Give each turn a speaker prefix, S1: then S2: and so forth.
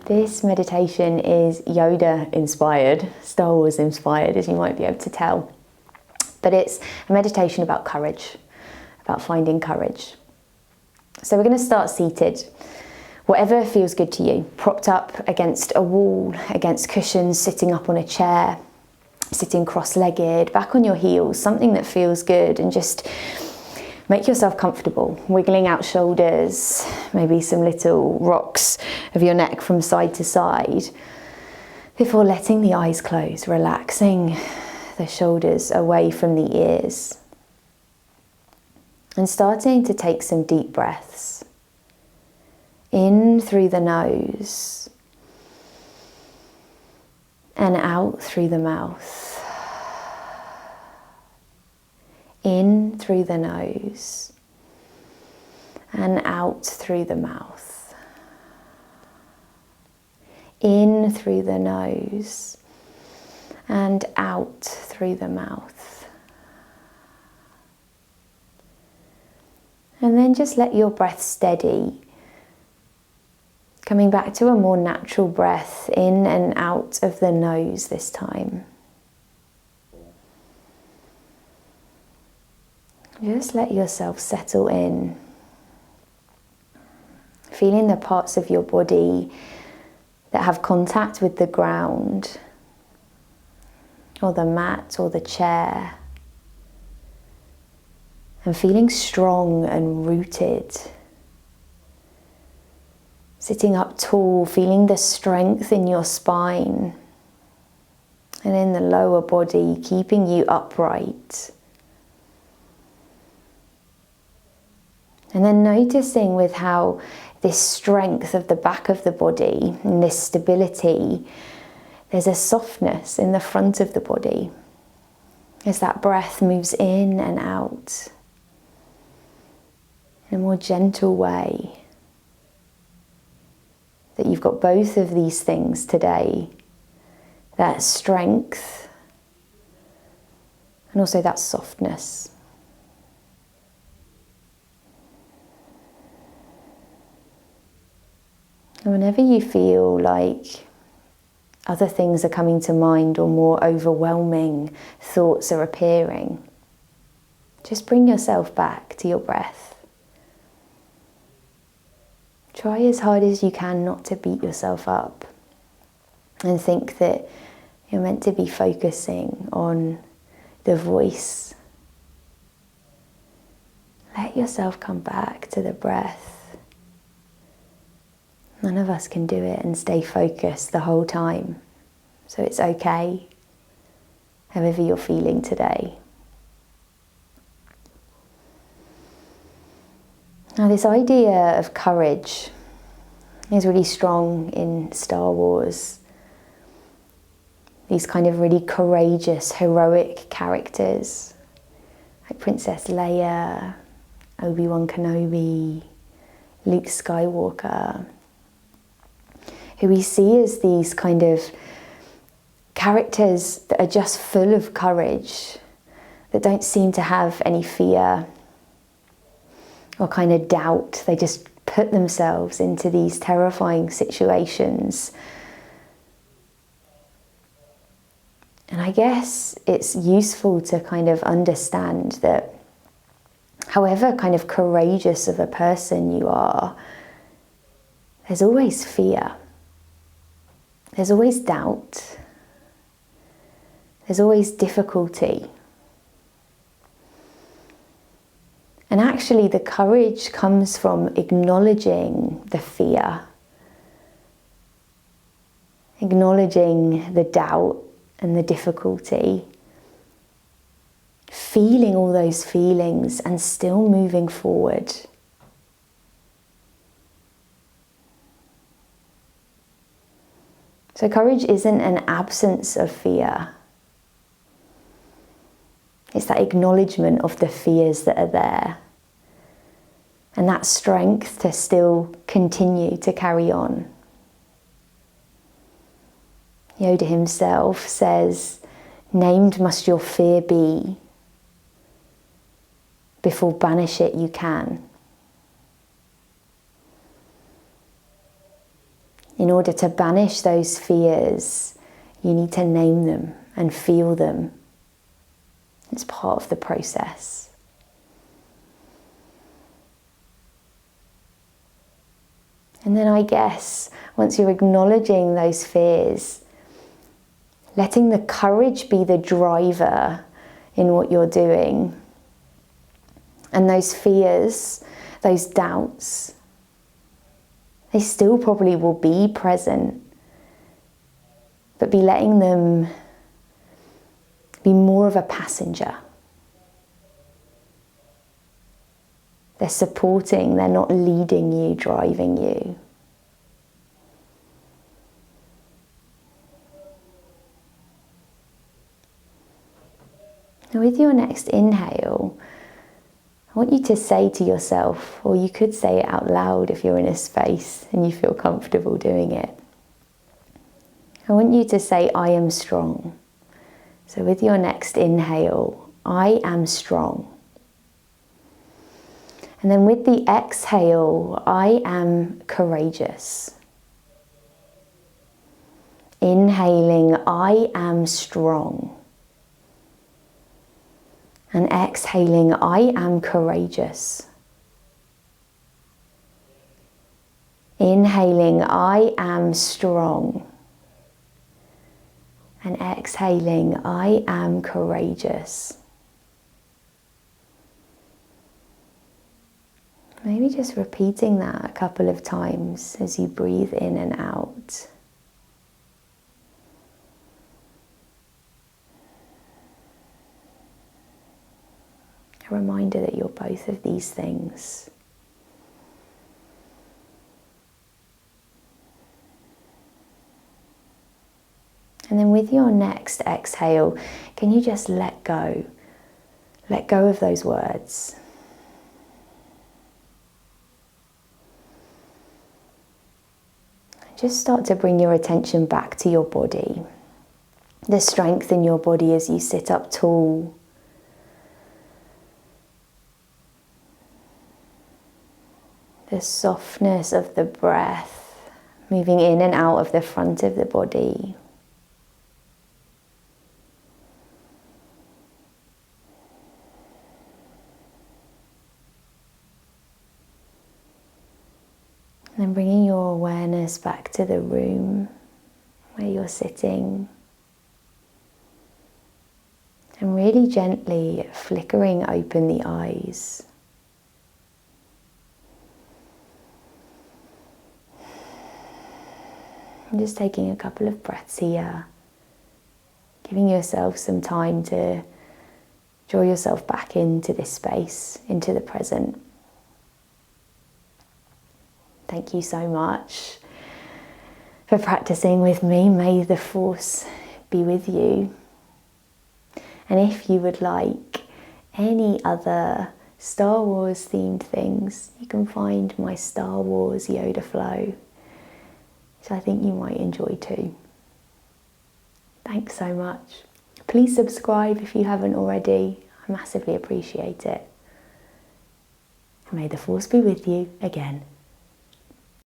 S1: This meditation is Yoda inspired, Star Wars inspired, as you might be able to tell. But it's a meditation about courage, about finding courage. So we're going to start seated. Whatever feels good to you, propped up against a wall, against cushions, sitting up on a chair, sitting cross-legged, back on your heels, something that feels good, and just make yourself comfortable, wiggling out shoulders, maybe some little rocks of your neck from side to side, before letting the eyes close, relaxing the shoulders away from the ears, and starting to take some deep breaths. In through the nose and out through the mouth. In through the nose and out through the mouth. In through the nose and out through the mouth. And then just let your breath steady, coming back to a more natural breath in and out of the nose this time. Just let yourself settle in, feeling the parts of your body that have contact with the ground, or the mat, or the chair, and feeling strong and rooted. Sitting up tall, feeling the strength in your spine and in the lower body, keeping you upright. And then noticing with how this strength of the back of the body and this stability, there's a softness in the front of the body as that breath moves in and out in a more gentle way. That you've got both of these things today, that strength and also that softness. And whenever you feel like other things are coming to mind or more overwhelming thoughts are appearing, just bring yourself back to your breath. Try as hard as you can not to beat yourself up and think that you're meant to be focusing on the voice. Let yourself come back to the breath. None of us can do it and stay focused the whole time. So it's okay, however you're feeling today. Now, this idea of courage is really strong in Star Wars. These kind of really courageous, heroic characters, like Princess Leia, Obi-Wan Kenobi, Luke Skywalker, who we see as these kind of characters that are just full of courage, that don't seem to have any fear or kind of doubt. They just put themselves into these terrifying situations. And I guess it's useful to kind of understand that however kind of courageous of a person you are, there's always fear. There's always doubt. There's always difficulty. And actually the courage comes from acknowledging the fear, acknowledging the doubt and the difficulty, feeling all those feelings and still moving forward. So courage isn't an absence of fear. It's that acknowledgement of the fears that are there. And that strength to still continue to carry on. Yoda himself says, "Named must your fear be, before banish it you can." In order to banish those fears, you need to name them and feel them. It's part of the process. And then I guess once you're acknowledging those fears, letting the courage be the driver in what you're doing. And those fears, those doubts, they still probably will be present, but be letting them be more of a passenger. They're supporting, they're not leading you, driving you. Now with your next inhale, I want you to say to yourself, or you could say it out loud if you're in a space and you feel comfortable doing it. I want you to say, I am strong. So with your next inhale, I am strong. And then with the exhale, I am courageous. Inhaling, I am strong. And exhaling, I am courageous. Inhaling, I am strong. And exhaling, I am courageous. Maybe just repeating that a couple of times as you breathe in and out. A reminder that you're both of these things. And then with your next exhale, can you just let go? Let go of those words. Just start to bring your attention back to your body. The strength in your body as you sit up tall. The softness of the breath moving in and out of the front of the body. And then bringing your awareness back to the room where you're sitting. And really gently flickering open the eyes. And just taking a couple of breaths here. Giving yourself some time to draw yourself back into this space, into the present. Thank you so much for practicing with me. May the Force be with you. And if you would like any other Star Wars themed things, you can find my Star Wars Yoda flow, which I think you might enjoy too. Thanks so much. Please subscribe if you haven't already. I massively appreciate it. And may the Force be with you again.